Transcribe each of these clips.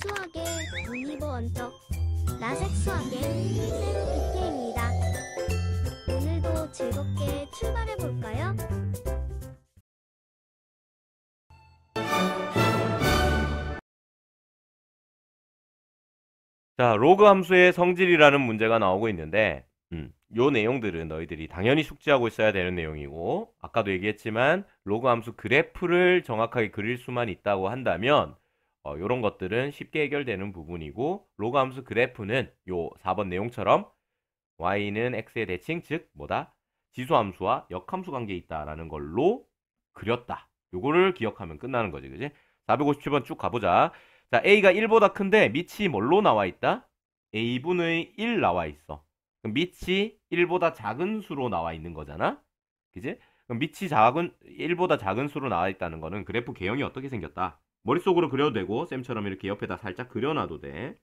수학의 문이보 언적 라섹 수학의 세로 빅게임입니다. 오늘도 즐겁게 출발해 볼까요? 자, 로그 함수의 성질이라는 문제가 나오고 있는데 요 내용들은 너희들이 당연히 숙지하고 있어야 되는 내용이고, 아까도 얘기했지만 로그 함수 그래프를 정확하게 그릴 수만 있다고 한다면 요런 것들은 쉽게 해결되는 부분이고, 로그 함수 그래프는 요 4번 내용처럼 y는 x의 대칭, 즉 뭐다? 지수함수와 역함수 관계에 있다라는 걸로 그렸다. 요거를 기억하면 끝나는 거지, 그지? 457번 쭉 가보자. 자, a가 1보다 큰데 밑이 뭘로 나와 있다? a분의 1 나와 있어. 그럼 밑이 1보다 작은 수로 나와 있는 거잖아? 그지? 그럼 밑이 1보다 작은 수로 나와 있다는 거는 그래프 개형이 어떻게 생겼다? 머릿속으로 그려도 되고, 쌤처럼 이렇게 옆에다 살짝 그려놔도 돼.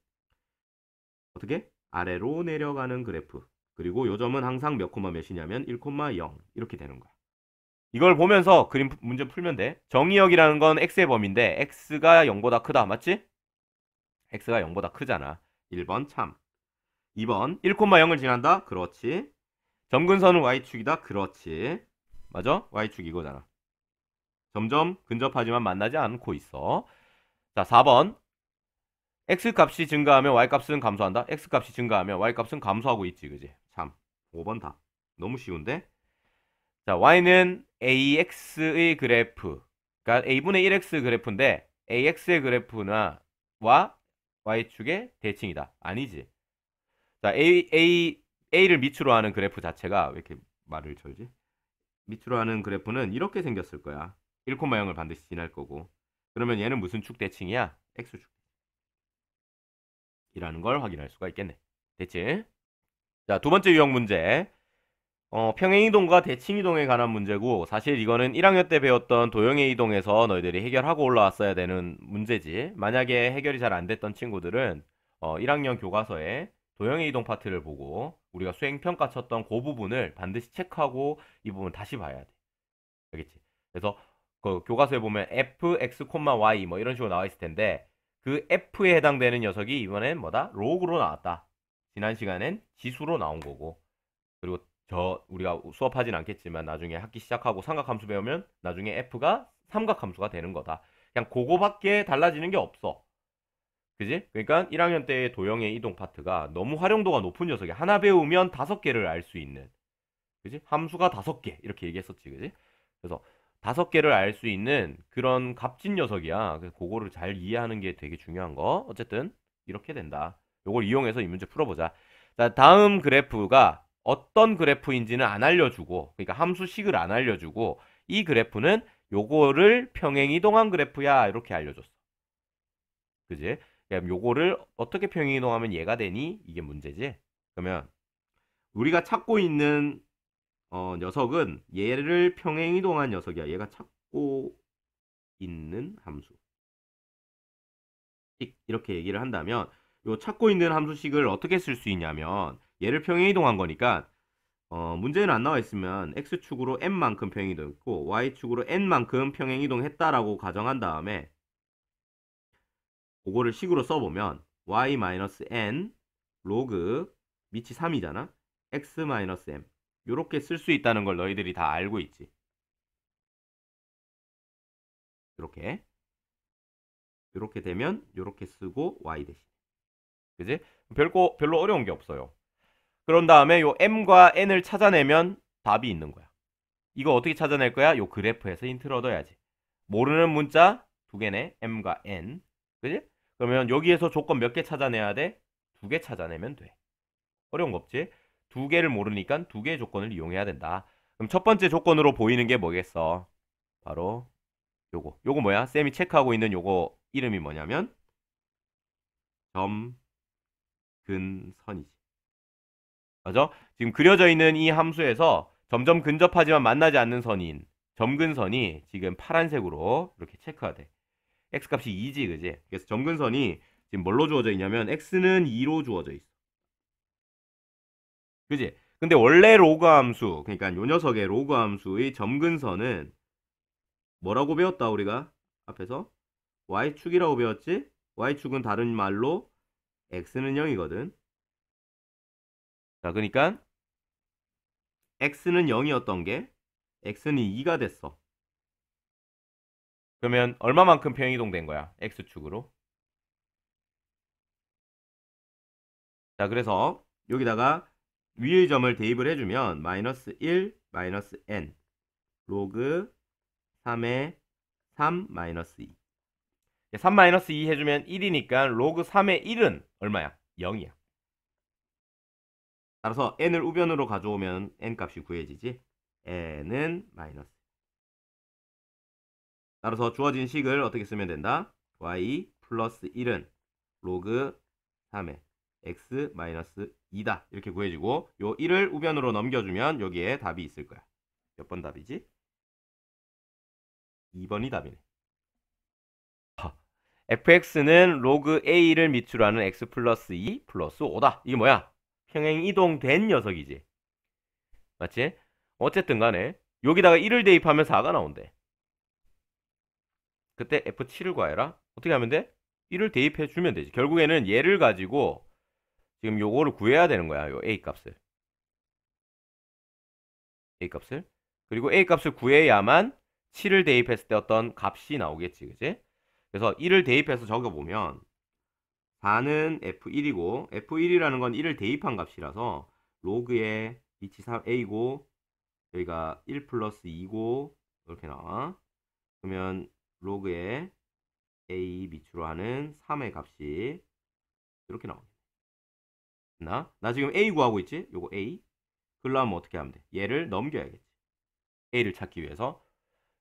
어떻게? 아래로 내려가는 그래프. 그리고 요점은 항상 몇 콤마 몇이냐면 1,0 이렇게 되는 거야. 이걸 보면서 그림 문제 풀면 돼. 정의역이라는 건 x의 범위인데 x가 0보다 크다. 맞지? x가 0보다 크잖아. 1번 참. 2번 1,0을 지난다. 그렇지. 점근선은 y축이다. 그렇지. 맞아? y축 이거잖아. 점점 근접하지만 만나지 않고 있어. 자, 4번 x값이 증가하면 y값은 감소한다. x값이 증가하면 y값은 감소하고 있지. 그지? 참. 5번 답. 너무 쉬운데? 자, y는 ax의 그래프, 그러니까 a분의 1x 그래프인데 ax의 그래프나 y축의 대칭이다. 아니지. 자, a를 밑으로 하는 그래프 자체가 왜 이렇게 말을 절지? 밑으로 하는 그래프는 이렇게 생겼을 거야. 1,0을 반드시 지날 거고. 그러면 얘는 무슨 축 대칭이야? x축 이라는 걸 확인할 수가 있겠네. 됐지? 자, 두 번째 유형 문제. 평행이동과 대칭이동에 관한 문제고, 사실 이거는 1학년 때 배웠던 도형의 이동에서 너희들이 해결하고 올라왔어야 되는 문제지. 만약에 해결이 잘 안 됐던 친구들은 1학년 교과서에 도형의 이동 파트를 보고 우리가 수행평가 쳤던 그 부분을 반드시 체크하고 이 부분 다시 봐야 돼. 알겠지? 그래서 그 교과서에 보면 f, x, y 뭐 이런 식으로 나와 있을 텐데, 그 f에 해당되는 녀석이 이번엔 뭐다? 로그로 나왔다. 지난 시간엔 지수로 나온 거고, 그리고 우리가 수업하진 않겠지만 나중에 학기 시작하고 삼각함수 배우면 나중에 f가 삼각함수가 되는 거다. 그냥 그거밖에 달라지는 게 없어. 그지? 그러니까 1학년 때의 도형의 이동 파트가 너무 활용도가 높은 녀석이야. 하나 배우면 5개를 알 수 있는. 그지? 함수가 5개 이렇게 얘기했었지. 그지? 그래서 5개를 알 수 있는 그런 값진 녀석이야. 그래서 그거를 잘 이해하는 게 되게 중요한 거. 어쨌든 이렇게 된다. 요걸 이용해서 이 문제 풀어보자. 자, 다음 그래프가 어떤 그래프인지는 안 알려주고, 그러니까 함수식을 안 알려주고, 이 그래프는 요거를 평행이동한 그래프야 이렇게 알려줬어. 그지? 그럼 요거를 어떻게 평행이동하면 얘가 되니? 이게 문제지. 그러면 우리가 찾고 있는 녀석은 얘를 평행이동한 녀석이야. 얘가 찾고 있는 함수. 이렇게 얘기를 한다면, 요 찾고 있는 함수식을 어떻게 쓸 수 있냐면, 얘를 평행이동한 거니까 문제는 안 나와 있으면 x축으로 n만큼 평행이동했고 y축으로 n만큼 평행이동했다라고 가정한 다음에 그거를 식으로 써보면 y-n 로그 밑이 3이잖아. x-m 요렇게 쓸 수 있다는 걸 너희들이 다 알고 있지. 요렇게 되면 요렇게 쓰고 y 대신. 그지? 별로 어려운 게 없어요. 그런 다음에 요 m과 n을 찾아내면 답이 있는 거야. 이거 어떻게 찾아낼 거야? 요 그래프에서 힌트를 얻어야지. 모르는 문자 2개네. m과 n. 그지? 그러면 여기에서 조건 몇 개 찾아내야 돼? 2개 찾아내면 돼. 어려운 거 없지? 2개를 모르니까 2개의 조건을 이용해야 된다. 그럼 첫 번째 조건으로 보이는 게 뭐겠어? 바로 요거 뭐야? 쌤이 체크하고 있는 요거 이름이 뭐냐면 점근선이지. 맞아? 지금 그려져 있는 이 함수에서 점점 근접하지만 만나지 않는 선인 점근선이 지금 파란색으로 이렇게 체크가 돼. x값이 2지, 그지? 그래서 점근선이 지금 뭘로 주어져 있냐면 x는 2로 주어져 있어. 그지? 근데 원래 로그 함수, 그러니까 요 녀석의 로그 함수의 점근선은 뭐라고 배웠다 우리가? 앞에서 y축이라고 배웠지? y축은 다른 말로 x는 0이거든. 자, 그러니까 x는 0이었던 게 x는 2가 됐어. 그러면 얼마만큼 평행이동된 거야? x축으로. 자, 그래서 여기다가 위의 점을 대입을 해주면 마이너스 1, 마이너스 n 로그 3의 3 마이너스 2. 3 마이너스 2 해주면 1이니까 로그 3의 1은 얼마야? 0이야. 따라서 n을 우변으로 가져오면 n 값이 구해지지. n은 마이너스. 따라서 주어진 식을 어떻게 쓰면 된다? y 플러스 1은 로그 3의 x 마이너스 2다. 이렇게 구해지고 요 1을 우변으로 넘겨주면 여기에 답이 있을 거야. 몇 번 답이지? 2번이 답이네. fx는 로그 a를 밑으로 하는 x 플러스 2 플러스 5다. 이게 뭐야? 평행 이동된 녀석이지. 맞지? 어쨌든 간에 여기다가 1을 대입하면 4가 나온대. 그때 f7을 구해라. 어떻게 하면 돼? 1을 대입해 주면 되지. 결국에는 얘를 가지고 지금 요거를 구해야 되는 거야. 요 a 값을. a 값을. 그리고 a 값을 구해야만 7을 대입했을 때 어떤 값이 나오겠지. 그지? 그래서 1을 대입해서 적어보면 4는 f1이고 f1이라는 건 1을 대입한 값이라서 로그의 위치 3a고 여기가 1 플러스 2고 이렇게 나와. 그러면 로그의 a 밑으로 하는 3의 값이 이렇게 나옵니다. 나 지금 a 구하고 있지? 요거 a. 그러려면 어떻게 하면 돼? 얘를 넘겨야겠지. a를 찾기 위해서.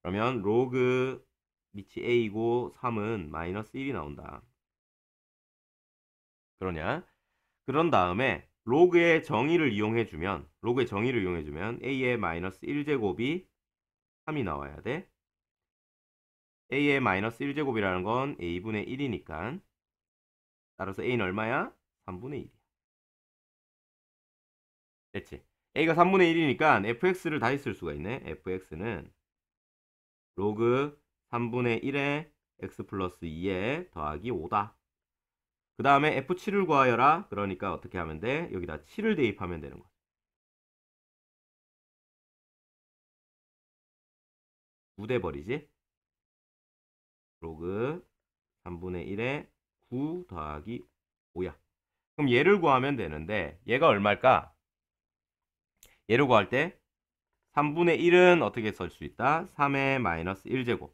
그러면 로그 밑이 a이고 3은 마이너스 1이 나온다. 그러냐? 그런 다음에 로그의 정의를 이용해주면 a의 마이너스 1제곱이 3이 나와야 돼. a의 마이너스 1제곱이라는 건 a분의 1이니까 따라서 a는 얼마야? 3분의 1이야. 됐지? a가 3분의 1이니까 fx를 다시 쓸 수가 있네. fx는 로그 3분의 1에 x 플러스 2에 더하기 5다. 그 다음에 f7을 구하여라. 그러니까 어떻게 하면 돼? 여기다 7을 대입하면 되는 거야. 9 돼버리지? 로그 3분의 1에 9 더하기 5야. 그럼 얘를 구하면 되는데 얘가 얼마일까? 얘를 구할 때 3분의 1은 어떻게 쓸 수 있다? 3의 마이너스 1제곱.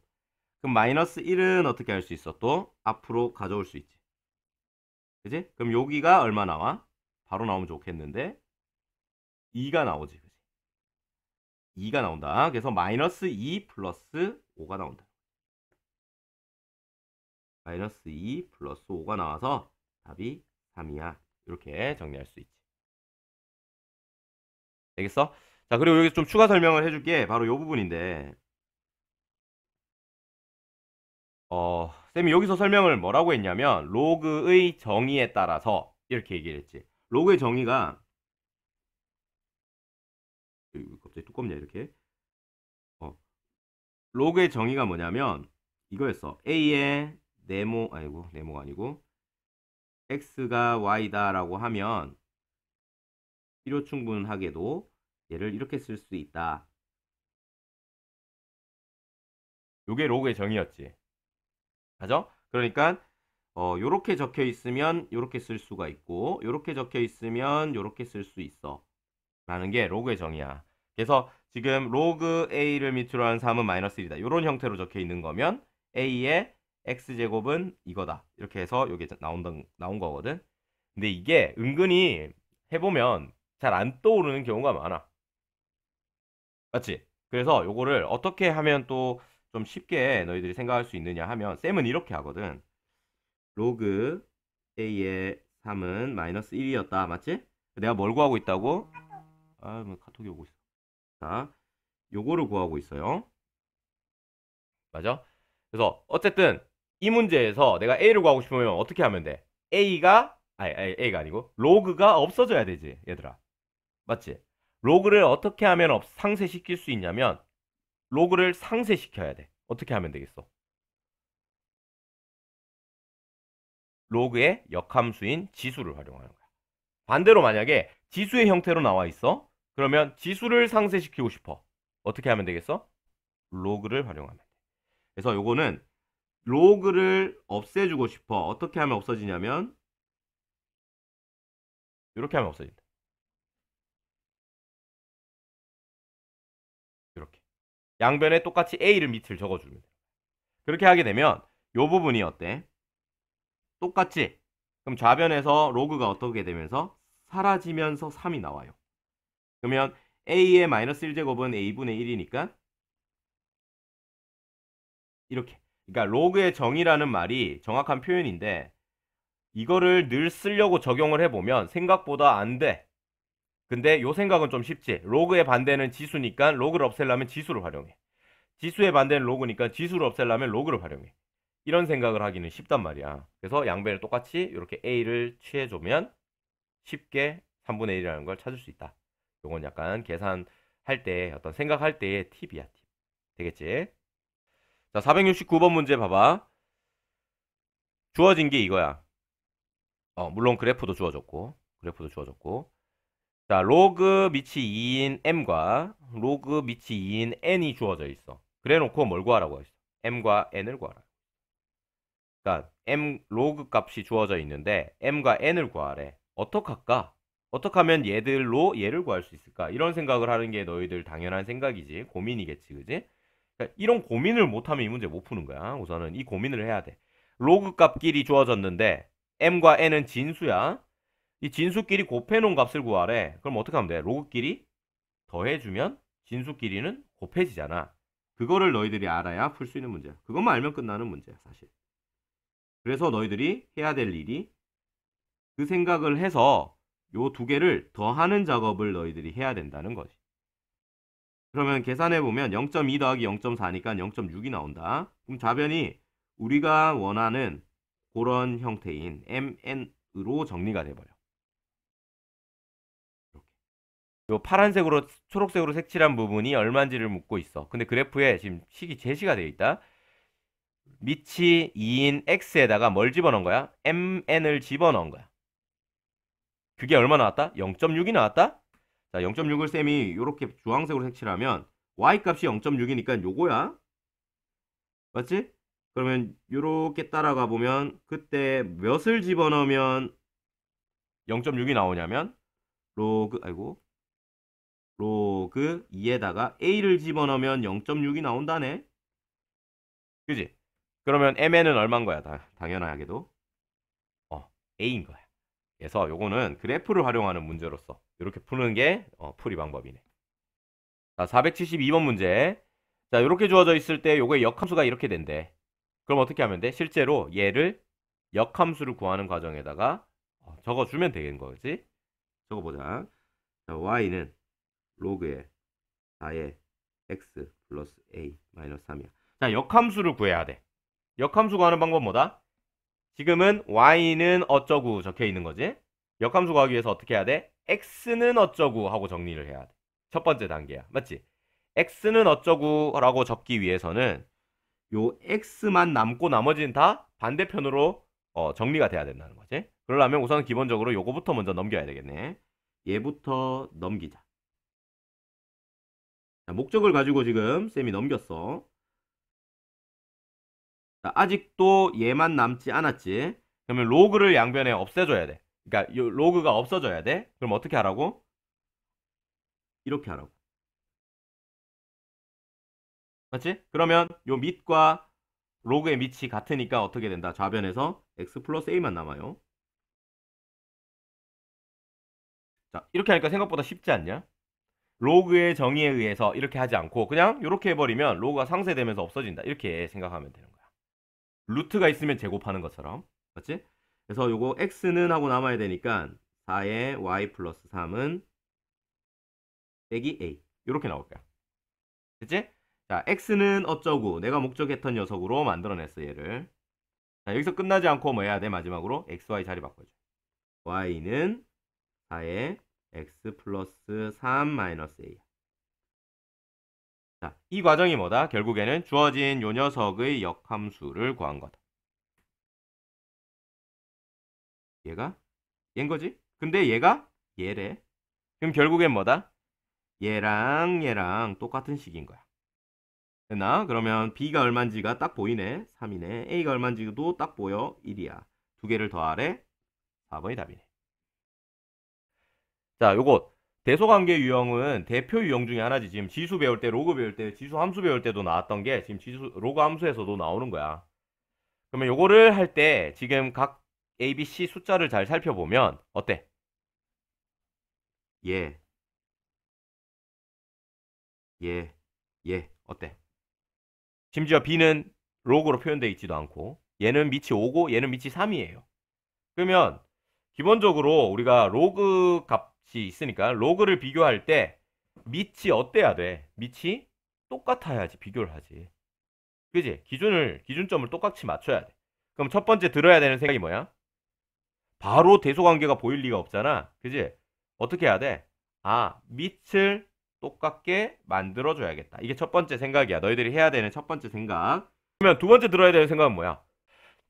그럼 마이너스 1은 어떻게 할 수 있어? 또 앞으로 가져올 수 있지. 그지? 그럼 여기가 얼마 나와? 바로 나오면 좋겠는데 2가 나오지. 그지? 2가 나온다. 그래서 마이너스 2 플러스 5가 나온다. 마이너스 2 플러스 5가 나와서 답이 3이야. 이렇게 정리할 수 있지. 되겠어? 자, 그리고 여기 좀 추가 설명을 해줄게. 바로 이 부분인데 쌤이 여기서 설명을 뭐라고 했냐면 로그의 정의에 따라서 이렇게 얘기를 했지. 로그의 정의가 갑자기 두껍냐 이렇게. 로그의 정의가 뭐냐면 이거였어. a의 네모가 아니고 x가 y다 라고 하면 필요 충분하게도 얘를 이렇게 쓸 수 있다. 요게 로그의 정의였지. 맞아? 그러니까 요렇게 적혀 있으면 요렇게 쓸 수가 있고 요렇게 적혀 있으면 요렇게 쓸 수 있어 라는 게 로그의 정의야. 그래서 지금 로그 a를 밑으로 한 3은 마이너스 1이다. 요런 형태로 적혀 있는 거면 a의 x제곱은 이거다. 이렇게 해서 요게 나온 거거든. 근데 이게 은근히 해보면 잘 안 떠오르는 경우가 많아. 맞지? 그래서 요거를 어떻게 하면 또 좀 쉽게 너희들이 생각할 수 있느냐 하면 쌤은 이렇게 하거든. 로그 a의 3은 마이너스 1이었다. 맞지? 내가 뭘 구하고 있다고? 뭐 카톡이 오고 있어. 자, 요거를 구하고 있어요. 맞아? 그래서 어쨌든 이 문제에서 내가 a를 구하고 싶으면 어떻게 하면 돼? a가 아니고 로그가 없어져야 되지, 얘들아. 맞지? 로그를 어떻게 하면 상쇄시킬 수 있냐면 로그를 상쇄시켜야 돼. 어떻게 하면 되겠어? 로그의 역함수인 지수를 활용하는 거야. 반대로 만약에 지수의 형태로 나와 있어. 그러면 지수를 상쇄시키고 싶어. 어떻게 하면 되겠어? 로그를 활용하면 돼. 그래서 요거는 로그를 없애주고 싶어. 어떻게 하면 없어지냐면 이렇게 하면 없어진다. 이렇게. 양변에 똑같이 A를 밑을 적어주면 돼. 그렇게 하게 되면 요 부분이 어때? 똑같지? 그럼 좌변에서 로그가 어떻게 되면서 사라지면서 3이 나와요. 그러면 A의 마이너스 1제곱은 A분의 1이니까 이렇게. 그러니까 로그의 정의라는 말이 정확한 표현인데 이거를 늘 쓰려고 적용을 해보면 생각보다 안 돼. 근데 요 생각은 좀 쉽지. 로그의 반대는 지수니까 로그를 없애려면 지수를 활용해. 지수의 반대는 로그니까 지수를 없애려면 로그를 활용해. 이런 생각을 하기는 쉽단 말이야. 그래서 양변을 똑같이 이렇게 A를 취해주면 쉽게 3분의 1이라는 걸 찾을 수 있다. 요건 약간 계산할 때 어떤 생각할 때의 팁이야. 팁. 되겠지? 자, 469번 문제 봐봐. 주어진 게 이거야. 물론 그래프도 주어졌고. 자, 로그 밑이 2인 m과 로그 밑이 2인 n이 주어져 있어. 그래 놓고 뭘 구하라고 했어? m과 n을 구하라. 그러니까 m 로그 값이 주어져 있는데 m과 n을 구하래. 어떡할까? 어떻게 하면 얘들로 얘를 구할 수 있을까? 이런 생각을 하는 게 너희들 당연한 생각이지. 고민이겠지, 그지? 그러니까 이런 고민을 못하면 이 문제 못 푸는 거야. 우선은 이 고민을 해야 돼. 로그 값끼리 주어졌는데 m과 n은 진수야. 이 진수끼리 곱해놓은 값을 구하래. 그럼 어떻게 하면 돼? 로그끼리 더해주면 진수끼리는 곱해지잖아. 그거를 너희들이 알아야 풀 수 있는 문제야. 그것만 알면 끝나는 문제야, 사실. 그래서 너희들이 해야 될 일이 그 생각을 해서 요 두 개를 더하는 작업을 너희들이 해야 된다는 거지. 그러면 계산해보면 0.2 더하기 0.4니까 0.6이 나온다. 그럼 좌변이 우리가 원하는 그런 형태인 mn으로 정리가 돼버려. 이렇게. 요 파란색으로 초록색으로 색칠한 부분이 얼마인지를 묻고 있어. 근데 그래프에 지금 식이 제시가 되어 있다. 밑이 2인 x에다가 뭘 집어넣은 거야? mn을 집어넣은 거야. 그게 얼마 나왔다? 0.6이 나왔다? 자, 0.6을 쌤이 이렇게 주황색으로 색칠하면 y 값이 0.6이니까 요거야. 맞지? 그러면 요렇게 따라가 보면 그때 몇을 집어넣으면 0.6이 나오냐면 로그 2에다가 a를 집어넣으면 0.6이 나온다네. 그지? 그러면 mn은 얼마인 거야? 당연하게도 a인 거야. 그래서 요거는 그래프를 활용하는 문제로서 이렇게 푸는 게 풀이 방법이네. 자, 472번 문제. 자, 이렇게 주어져 있을 때 요거의 역함수가 이렇게 된대. 그럼 어떻게 하면 돼? 실제로 얘를 역함수를 구하는 과정에다가 적어주면 되는 거지. 적어보자. 자, y는 로그의 4의 x 플러스 a 마이너스 3이야. 자, 역함수를 구해야 돼. 역함수 구하는 방법 뭐다? 지금은 y는 어쩌고 적혀 있는 거지. 역함수 구하기 위해서 어떻게 해야 돼? x는 어쩌고 하고 정리를 해야 돼. 첫 번째 단계야. 맞지? x는 어쩌고 라고 적기 위해서는 요 x만 남고 나머지는 다 반대편으로 정리가 돼야 된다는 거지. 그러려면 우선 기본적으로 요거부터 먼저 넘겨야 되겠네. 얘부터 넘기자. 자, 목적을 가지고 지금 쌤이 넘겼어. 자, 아직도 얘만 남지 않았지. 그러면 로그를 양변에 없애줘야 돼. 그러니까 요 로그가 없어져야 돼. 그럼 어떻게 하라고? 이렇게 하라고. 맞지? 그러면 요 밑과 로그의 밑이 같으니까 어떻게 된다? 좌변에서 x 플러스 a만 남아요. 자, 이렇게 하니까 생각보다 쉽지 않냐? 로그의 정의에 의해서 이렇게 하지 않고 그냥 이렇게 해버리면 로그가 상쇄되면서 없어진다. 이렇게 생각하면 되는 거야. 루트가 있으면 제곱하는 것처럼. 맞지? 그래서 요거 x는 하고 남아야 되니까 4의 y 플러스 3은 빼기 a. 이렇게 나올 거야. 됐지? 자, x는 어쩌고 내가 목적했던 녀석으로 만들어냈어, 얘를. 자, 여기서 끝나지 않고 뭐 해야 돼? 마지막으로 xy 자리 바꿔줘. y는 4의 x 플러스 3 마이너스 a. 자, 이 과정이 뭐다? 결국에는 주어진 요 녀석의 역함수를 구한 거다. 얘가 얘인 거지. 근데 얘가 얘래. 그럼 결국엔 뭐다? 얘랑 얘랑 똑같은 식인 거야. 됐나? 그러면 B가 얼마인지가 딱 보이네. 3이네. A가 얼마인지도 딱 보여. 1이야. 두 개를 더하래. 4번이 답이네. 자, 요거 대소관계 유형은 대표 유형 중에 하나지. 지금 지수 배울 때, 로그 배울 때, 지수 함수 배울 때도 나왔던 게 지금 지수 로그 함수에서도 나오는 거야. 그러면 요거를 할 때 지금 각 A, B, C 숫자를 잘 살펴보면 어때? 얘, 얘, 얘 어때? 심지어 B는 로그로 표현되어 있지도 않고 얘는 밑이 5고 얘는 밑이 3이에요. 그러면 기본적으로 우리가 로그 값이 있으니까 로그를 비교할 때 밑이 어때야 돼? 밑이 똑같아야지 비교를 하지. 그지? 기준점을 똑같이 맞춰야 돼. 그럼 첫 번째 들어야 되는 생각이 뭐야? 바로 대소관계가 보일 리가 없잖아. 그지? 어떻게 해야 돼? 아, 밑을 똑같게 만들어줘야겠다. 이게 첫 번째 생각이야. 너희들이 해야 되는 첫 번째 생각. 그러면 두 번째 들어야 되는 생각은 뭐야?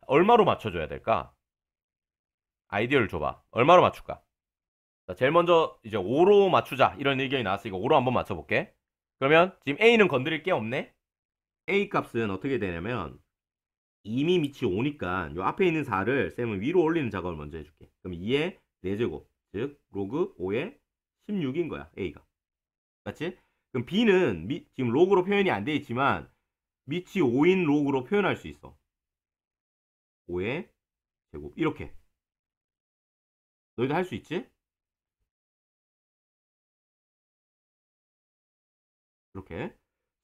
얼마로 맞춰줘야 될까? 아이디어를 줘봐. 얼마로 맞출까? 자, 제일 먼저 이제 5로 맞추자. 이런 의견이 나왔으니까 5로 한번 맞춰볼게. 그러면 지금 A는 건드릴 게 없네? A 값은 어떻게 되냐면 이미 밑이 5니까 요 앞에 있는 4를 쌤은 위로 올리는 작업을 먼저 해줄게. 그럼 2의 4제곱, 즉 로그 5의 16인 거야. A가. 맞지? 그럼 B는 지금 로그로 표현이 안 돼 있지만 밑이 5인 로그로 표현할 수 있어. 5의 제곱 이렇게. 너희도 할 수 있지? 이렇게.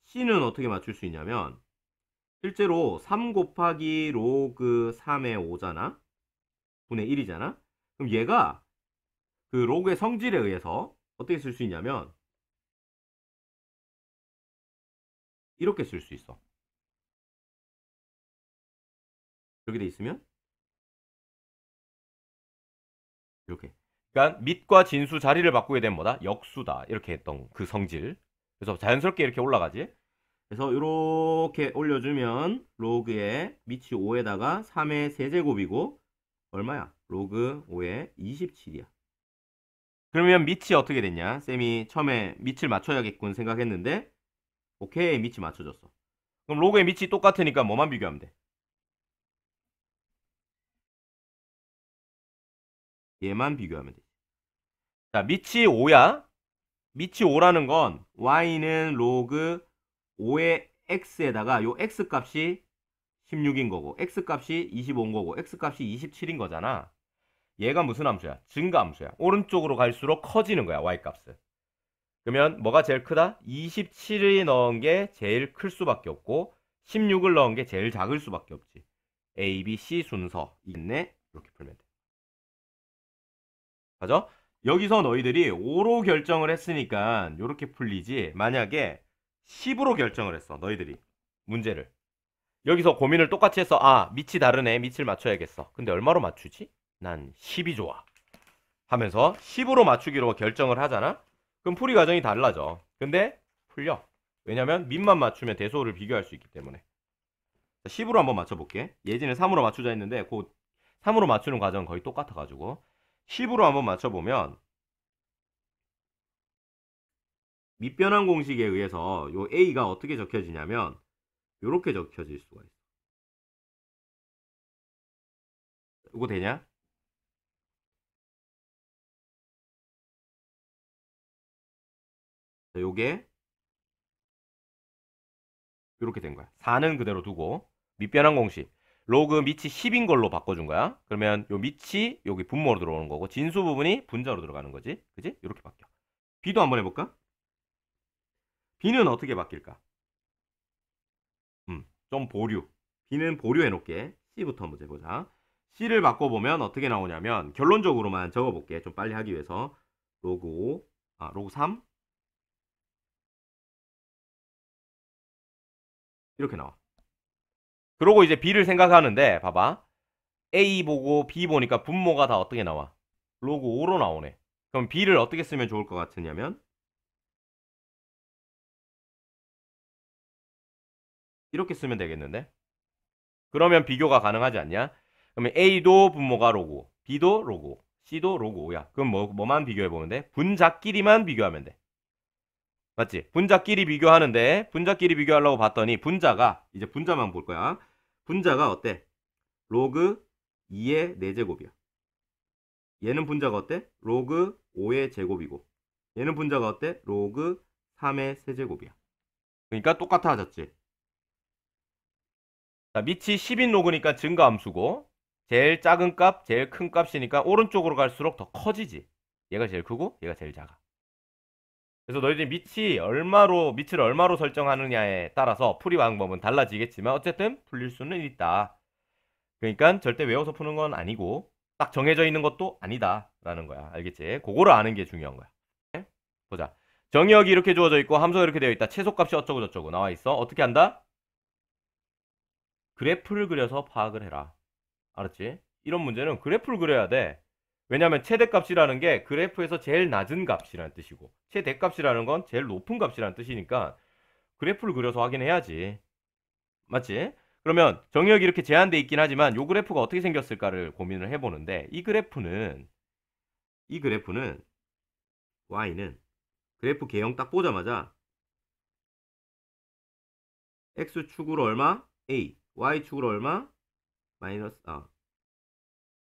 C는 어떻게 맞출 수 있냐면 실제로 3 곱하기 로그 3의 5잖아? 분의 1이잖아? 그럼 얘가 그 로그의 성질에 의해서 어떻게 쓸 수 있냐면 이렇게 쓸 수 있어. 이렇게 돼 있으면 이렇게. 그러니까 밑과 진수 자리를 바꾸게 되면 뭐다? 역수다. 이렇게 했던 그 성질. 그래서 자연스럽게 이렇게 올라가지. 그래서 이렇게 올려주면 로그의 밑이 5에다가 3의 세제곱이고 얼마야? 로그 5의 27이야. 그러면 밑이 어떻게 됐냐? 쌤이 처음에 밑을 맞춰야겠군 생각했는데 오케이 밑이 맞춰졌어. 그럼 로그의 밑이 똑같으니까 뭐만 비교하면 돼? 얘만 비교하면 돼. 자, 밑이 5야. 밑이 5라는 건 y는 로그 5의 x에다가 요 x 값이 16인 거고 x 값이 25인 거고 x 값이 27인 거잖아. 얘가 무슨 함수야? 증가 함수야. 오른쪽으로 갈수록 커지는 거야, y 값은. 그러면 뭐가 제일 크다? 27을 넣은 게 제일 클 수밖에 없고 16을 넣은 게 제일 작을 수밖에 없지. A, B, C 순서 있네. 이렇게 풀면 돼. 맞아? 여기서 너희들이 5로 결정을 했으니까 이렇게 풀리지. 만약에 10으로 결정을 했어. 너희들이 문제를. 여기서 고민을 똑같이 해서 아, 밑이 다르네. 밑을 맞춰야겠어. 근데 얼마로 맞추지? 난 10이 좋아. 하면서 10으로 맞추기로 결정을 하잖아. 그럼 풀이 과정이 달라져. 근데 풀려. 왜냐면 밑만 맞추면 대소를 비교할 수 있기 때문에. 10으로 한번 맞춰볼게. 예지는 3으로 맞추자 했는데 그 3으로 맞추는 과정은 거의 똑같아가지고 10으로 한번 맞춰보면 밑변환 공식에 의해서 요 A가 어떻게 적혀지냐면 이렇게 적혀질 수가 있어. 이거 되냐? 요게 이렇게 된 거야. 4는 그대로 두고 밑변환 공식 로그 밑이 10인 걸로 바꿔준 거야. 그러면 요 밑이 여기 분모로 들어오는 거고 진수 부분이 분자로 들어가는 거지. 그지? 이렇게 바뀌어. B도 한번 해볼까? B는 어떻게 바뀔까? 좀 보류. B는 보류해 놓을게. C부터 한번 해보자. C를 바꿔보면 어떻게 나오냐면 결론적으로만 적어볼게. 좀 빨리 하기 위해서 로그 5, 로그 3 이렇게 나와. 그러고 이제 B를 생각하는데 봐봐. A 보고 B 보니까 분모가 다 어떻게 나와? 로그 5로 나오네. 그럼 B를 어떻게 쓰면 좋을 것 같으냐면 이렇게 쓰면 되겠는데? 그러면 비교가 가능하지 않냐? 그러면 A도 분모가 로그 B도 로그 5, C도 로그 5야. 그럼 뭐만 비교해보면 돼? 분자끼리만 비교하면 돼. 맞지? 분자끼리 비교하는데, 분자끼리 비교하려고 봤더니, 분자가, 이제 분자만 볼 거야. 분자가 어때? 로그 2의 4제곱이야. 얘는 분자가 어때? 로그 5의 제곱이고, 얘는 분자가 어때? 로그 3의 세제곱이야. 그러니까 똑같아졌지. 자, 밑이 10인 로그니까 증가함수고, 제일 작은 값, 제일 큰 값이니까 오른쪽으로 갈수록 더 커지지. 얘가 제일 크고, 얘가 제일 작아. 그래서 너희들이 밑을 얼마로 설정하느냐에 따라서 풀이 방법은 달라지겠지만 어쨌든 풀릴 수는 있다. 그러니까 절대 외워서 푸는 건 아니고 딱 정해져 있는 것도 아니다라는 거야. 알겠지? 그거를 아는 게 중요한 거야. 네? 보자. 정의역이 이렇게 주어져 있고 함수가 이렇게 되어 있다. 최소값이 어쩌고 저쩌고 나와 있어. 어떻게 한다? 그래프를 그려서 파악을 해라. 알았지? 이런 문제는 그래프를 그려야 돼. 왜냐하면 최대값이라는 게 그래프에서 제일 낮은 값이라는 뜻이고 최대값이라는 건 제일 높은 값이라는 뜻이니까 그래프를 그려서 확인해야지. 맞지? 그러면 정의역이 이렇게 제한돼 있긴 하지만 이 그래프가 어떻게 생겼을까를 고민을 해보는데 이 그래프는 Y는 그래프 개형 딱 보자마자 X축으로 얼마? A. Y축으로 얼마? 마이너스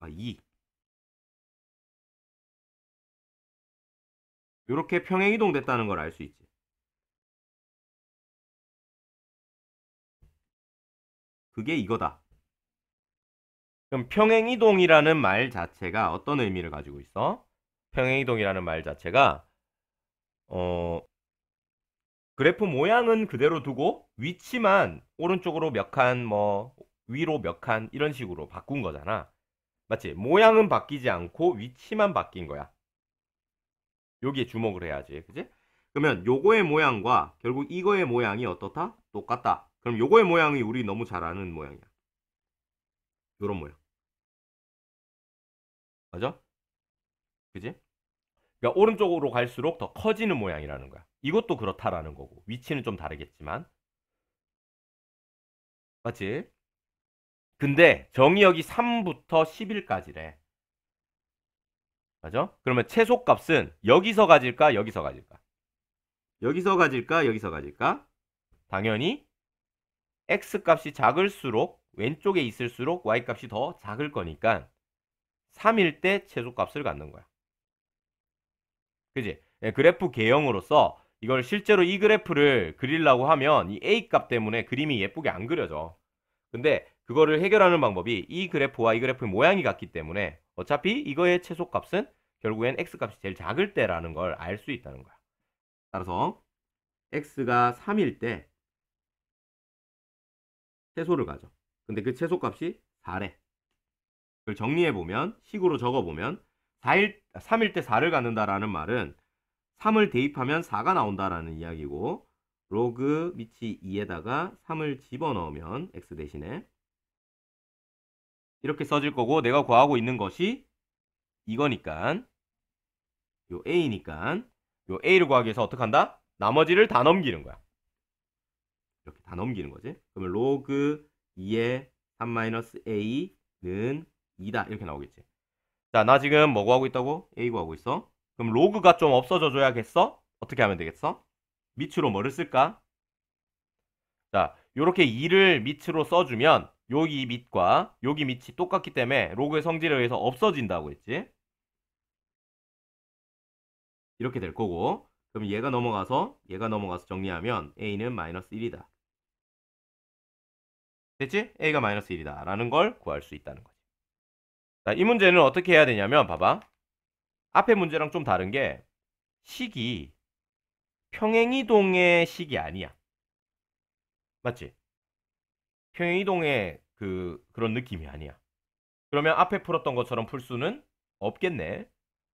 2. 이렇게 평행이동 됐다는 걸 알 수 있지. 그게 이거다. 그럼 평행이동이라는 말 자체가 어떤 의미를 가지고 있어? 평행이동이라는 말 자체가 그래프 모양은 그대로 두고 위치만 오른쪽으로 몇 칸, 뭐 위로 몇 칸 이런 식으로 바꾼 거잖아. 맞지? 모양은 바뀌지 않고 위치만 바뀐 거야. 여기에 주목을 해야지. 그지? 그러면 요거의 모양과 결국 이거의 모양이 어떻다? 똑같다. 그럼 요거의 모양이 우리 너무 잘 아는 모양이야. 요런 모양. 맞아? 그지? 그러니까 오른쪽으로 갈수록 더 커지는 모양이라는 거야. 이것도 그렇다라는 거고. 위치는 좀 다르겠지만. 맞지? 근데 정의역이 3부터 11까지래. 맞아? 그러면 최소값은 여기서 가질까? 여기서 가질까? 여기서 가질까? 여기서 가질까? 당연히 x값이 작을수록 왼쪽에 있을수록 y값이 더 작을 거니까 3일 때 최소값을 갖는 거야. 그지? 그래프 개형으로서 이걸 실제로 이 그래프를 그리려고 하면 이 a값 때문에 그림이 예쁘게 안 그려져. 근데 그거를 해결하는 방법이 이 그래프와 이 그래프의 모양이 같기 때문에 어차피 이거의 최소값은 결국엔 x값이 제일 작을 때라는 걸 알 수 있다는 거야. 따라서 x가 3일 때 최소를 가져. 근데 그 최소값이 4래. 그걸 정리해보면 식으로 적어보면 3일 때 4를 갖는다라는 말은 3을 대입하면 4가 나온다라는 이야기고 로그 밑이 2에다가 3을 집어넣으면 x 대신에 이렇게 써질 거고 내가 구하고 있는 것이 이거니까 요 a니까 요 a를 구하기 위해서 어떻게 한다? 나머지를 다 넘기는 거야. 이렇게 다 넘기는 거지. 그러면 로그 2의 3-a는 2다 이렇게 나오겠지. 자, 나 지금 뭐 구하고 있다고? a 구하고 있어. 그럼 로그가 좀 없어져 줘야겠어? 어떻게 하면 되겠어? 밑으로 뭐를 쓸까? 자, 요렇게 2를 밑으로 써주면 여기 밑과 여기 밑이 똑같기 때문에 로그의 성질에 의해서 없어진다고 했지. 이렇게 될 거고 그럼 얘가 넘어가서 정리하면 a는 마이너스 1이다. 됐지? a가 마이너스 1이다 라는 걸 구할 수 있다는 거지. 자, 이 문제는 어떻게 해야 되냐면 봐봐. 앞에 문제랑 좀 다른 게 식이 평행이동의 식이 아니야. 맞지? 평행이동의 그런 느낌이 아니야. 그러면 앞에 풀었던 것처럼 풀 수는 없겠네.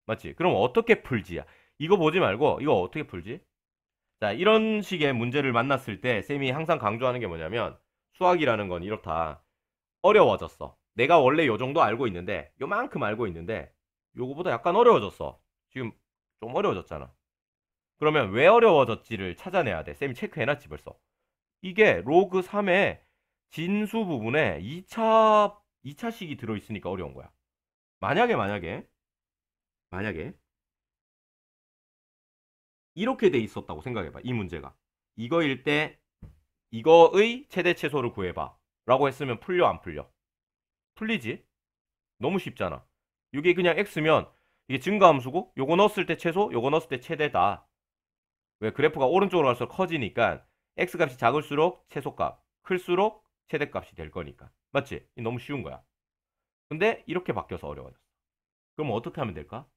맞지? 그럼 어떻게 풀지야? 이거 보지 말고 이거 어떻게 풀지? 자, 이런 식의 문제를 만났을 때 쌤이 항상 강조하는 게 뭐냐면 수학이라는 건 이렇다. 어려워졌어. 내가 원래 요 정도 알고 있는데 요만큼 알고 있는데 요거보다 약간 어려워졌어. 지금 좀 어려워졌잖아. 그러면 왜 어려워졌지를 찾아내야 돼. 쌤이 체크해놨지 벌써. 이게 로그 3의 진수 부분에 2차식이 들어있으니까 어려운 거야. 만약에 이렇게 돼 있었다고 생각해봐. 이 문제가 이거일 때 이거의 최대 최소를 구해봐 라고 했으면 풀려 안 풀려? 풀리지. 너무 쉽잖아. 이게 그냥 x면 이게 증가함수고 요거 넣었을 때 최소 요거 넣었을 때 최대다. 왜? 그래프가 오른쪽으로 갈수록 커지니까 x값이 작을수록 최소값, 클수록 최대값이 될 거니까. 맞지? 너무 쉬운 거야. 근데 이렇게 바뀌어서 어려워졌어. 그럼 어떻게 하면 될까?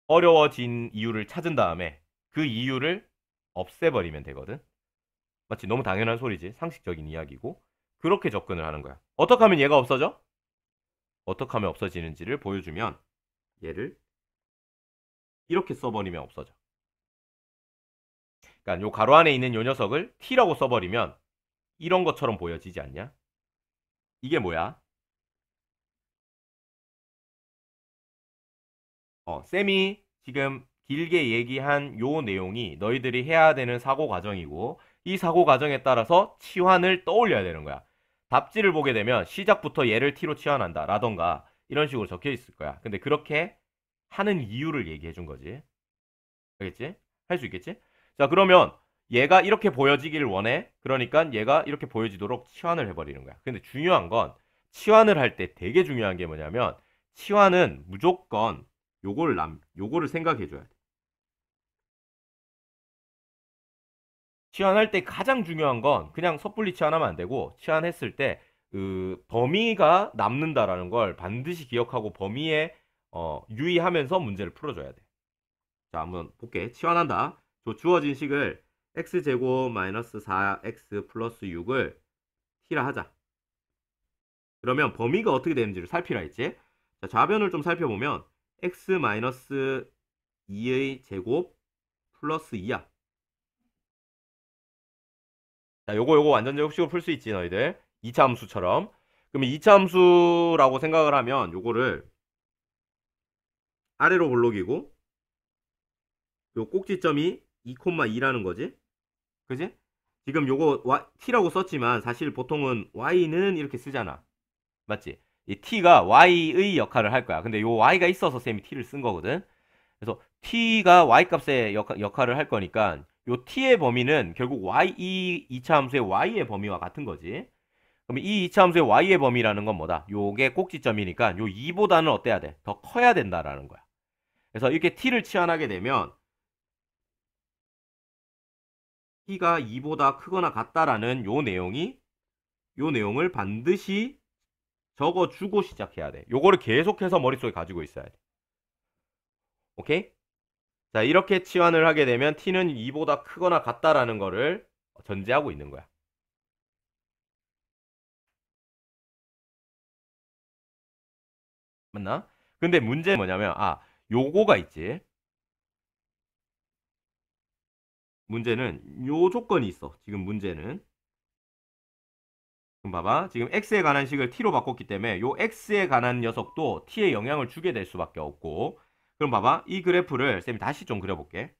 어려워진 이유를 찾은 다음에 그 이유를 없애버리면 되거든. 맞지? 너무 당연한 소리지. 상식적인 이야기고. 그렇게 접근을 하는 거야. 어떻게 하면 얘가 없어져? 어떻게 하면 없어지는지를 보여주면 얘를 이렇게 써버리면 없어져. 그러니까 요 가로 안에 있는 요 녀석을 t라고 써버리면 이런 것처럼 보여지지 않냐? 이게 뭐야? 쌤이 지금 길게 얘기한 요 내용이 너희들이 해야 되는 사고 과정이고 이 사고 과정에 따라서 치환을 떠올려야 되는 거야. 답지를 보게 되면 시작부터 얘를 t로 치환한다 라던가 이런 식으로 적혀 있을 거야. 근데 그렇게 하는 이유를 얘기해 준 거지. 알겠지? 할 수 있겠지? 자, 그러면 얘가 이렇게 보여지기를 원해. 그러니까 얘가 이렇게 보여지도록 치환을 해버리는 거야. 근데 중요한 건 치환을 할 때 되게 중요한 게 뭐냐면 치환은 무조건 요거를 생각해 줘야 돼. 치환할 때 가장 중요한 건 그냥 섣불리 치환하면 안 되고 치환했을 때 그 범위가 남는다라는 걸 반드시 기억하고 범위에 유의하면서 문제를 풀어줘야 돼. 자, 한번 볼게. 치환한다. 주어진 식을 x제곱 마이너스 4x 플러스 6을 t라 하자. 그러면 범위가 어떻게 되는지를 살피라 했지. 자, 좌변을 좀 살펴보면 x 마이너스 2의 제곱 플러스 2야. 자, 요거 완전 제곱식으로 풀 수 있지, 너희들. 2차 함수처럼. 그러면 2차 함수라고 생각을 하면 요거를 아래로 볼록이고 요 꼭지점이 2,2라는 거지. 그지? 지금 요거 t라고 썼지만 사실 보통은 y는 이렇게 쓰잖아. 맞지? 이 t가 y의 역할을 할 거야. 근데 요 y가 있어서 쌤이 t를 쓴 거거든. 그래서 t가 y 값의 역할을 할 거니까 요 t의 범위는 결국 이 2차 함수의 y의 범위와 같은 거지. 그럼 이 2차 함수의 y의 범위라는 건 뭐다? 요게 꼭지점이니까 요 2보다는 어때야 돼? 더 커야 된다라는 거야. 그래서 이렇게 t를 치환하게 되면 t가 2보다 크거나 같다라는 요 내용을 반드시 적어주고 시작해야 돼. 요거를 계속해서 머릿속에 가지고 있어야 돼. 오케이? 자, 이렇게 치환을 하게 되면 t는 2보다 크거나 같다라는 거를 전제하고 있는 거야. 맞나? 근데 문제는 뭐냐면 요거가 있지. 문제는 요 조건이 있어. 지금 문제는. 그럼 봐봐. 지금 x에 관한 식을 t로 바꿨기 때문에 요 x에 관한 녀석도 t에 영향을 주게 될 수밖에 없고. 그럼 봐봐. 이 그래프를 쌤이 다시 좀 그려볼게.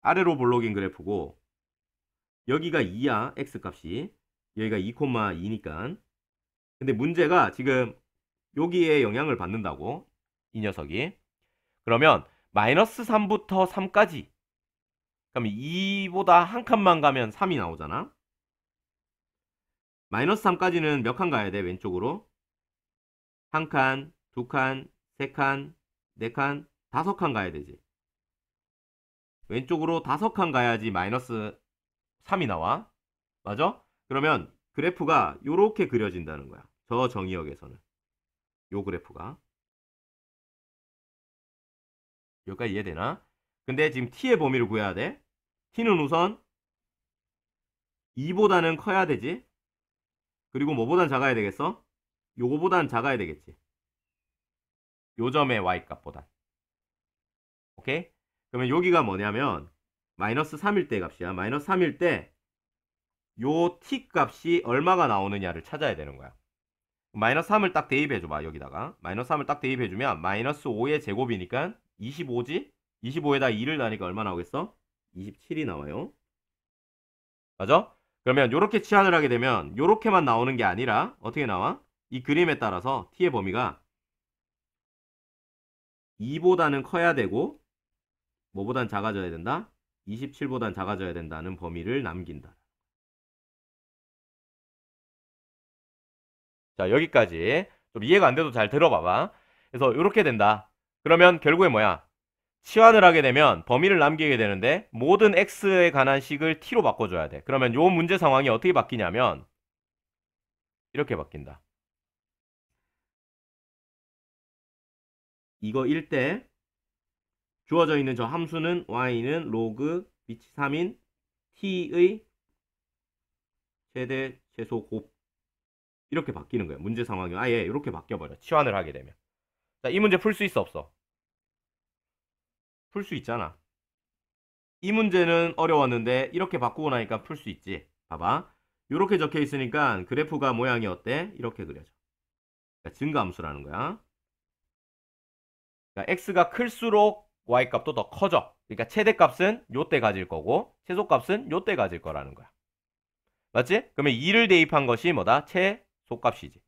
아래로 볼록인 그래프고 여기가 2야. x값이. 여기가 2,2니까. 근데 문제가 지금 여기에 영향을 받는다고. 이 녀석이. 그러면 마이너스 3부터 3까지. 그럼 2보다 한 칸만 가면 3이 나오잖아. 마이너스 3까지는 몇 칸 가야 돼? 왼쪽으로. 한 칸, 두 칸, 세 칸, 네 칸, 다섯 칸 가야 되지. 왼쪽으로 다섯 칸 가야지 마이너스 3이 나와. 맞아? 그러면 그래프가 요렇게 그려진다는 거야. 저 정의역에서는. 요 그래프가. 여기까지 이해되나? 근데 지금 t의 범위를 구해야 돼. t는 우선 2보다는 커야 되지. 그리고 뭐보단 작아야 되겠어? 요거보단 작아야 되겠지. 요 점의 y값보다. 오케이? 그러면 여기가 뭐냐면 마이너스 3일 때 값이야. 마이너스 3일 때 요 t 값이 얼마가 나오느냐를 찾아야 되는 거야. 마이너스 3을 딱 대입해줘봐. 여기다가 마이너스 3을 딱 대입해주면 마이너스 5의 제곱이니까 25지? 25에다 2를 나니까 얼마 나오겠어? 27이 나와요. 맞아? 그러면 요렇게 치환을 하게 되면 요렇게만 나오는 게 아니라 어떻게 나와? 이 그림에 따라서 t의 범위가 2보다는 커야 되고 뭐보단 작아져야 된다? 27보단 작아져야 된다는 범위를 남긴다. 자, 여기까지 좀 이해가 안 돼도 잘 들어봐봐. 그래서 이렇게 된다. 그러면 결국에 뭐야? 치환을 하게 되면 범위를 남기게 되는데 모든 x에 관한 식을 t로 바꿔줘야 돼. 그러면 요 문제 상황이 어떻게 바뀌냐면 이렇게 바뀐다. 이거 1대 주어져 있는 저 함수는 y는 로그 밑이 3인 t의 최대 최소 곱 이렇게 바뀌는 거야. 문제 상황이 아예 이렇게 바뀌어버려. 치환을 하게 되면. 자, 이 문제 풀 수 있어 없어? 풀 수 있잖아. 이 문제는 어려웠는데 이렇게 바꾸고 나니까 풀 수 있지. 봐봐. 이렇게 적혀 있으니까 그래프가 모양이 어때? 이렇게 그려져. 그러니까 증가함수라는 거야. 그러니까 x가 클수록 y값도 더 커져. 그러니까 최대값은 요때 가질 거고 최소값은 요때 가질 거라는 거야. 맞지? 그러면 2를 대입한 것이 뭐다? 최소값이지.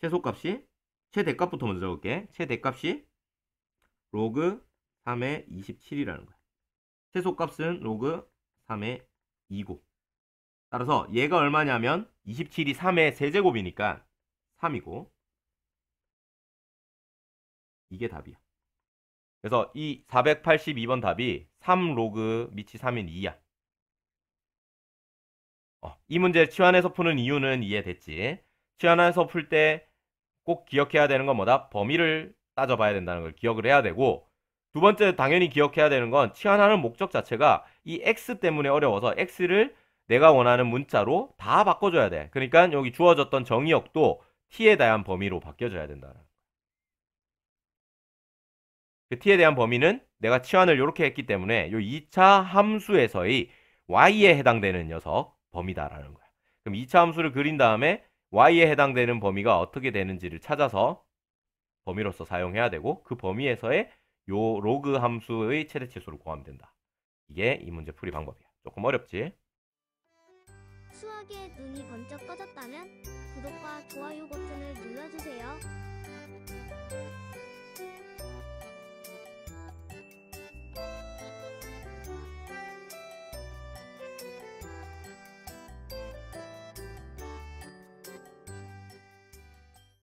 최소값이 최대값부터 먼저 적을게. 최대값이 로그 3의 27이라는 거야. 최소값은 로그 3의 2고. 따라서 얘가 얼마냐면 27이 3의 세제곱이니까 3이고 이게 답이야. 그래서 이 482번 답이 3 로그 밑이 3인 2야. 이 문제를 치환해서 푸는 이유는 이해됐지. 치환해서 풀 때 꼭 기억해야 되는 건 뭐다? 범위를 따져봐야 된다는 걸 기억을 해야 되고 두 번째 당연히 기억해야 되는 건 치환하는 목적 자체가 이 x 때문에 어려워서 x를 내가 원하는 문자로 다 바꿔줘야 돼. 그러니까 여기 주어졌던 정의역도 t에 대한 범위로 바뀌어줘야 된다. 그 t에 대한 범위는 내가 치환을 이렇게 했기 때문에 이 2차 함수에서의 y에 해당되는 녀석 범위다라는 거야. 그럼 2차 함수를 그린 다음에 y에 해당되는 범위가 어떻게 되는지를 찾아서 범위로서 사용해야 되고 그 범위에서의 요 로그 함수의 최대치수를 구하면 된다. 이게 이 문제 풀이 방법이야. 조금 어렵지? 수학에 눈이 번쩍 떠졌다면 구독과 좋아요 버튼을 눌러주세요.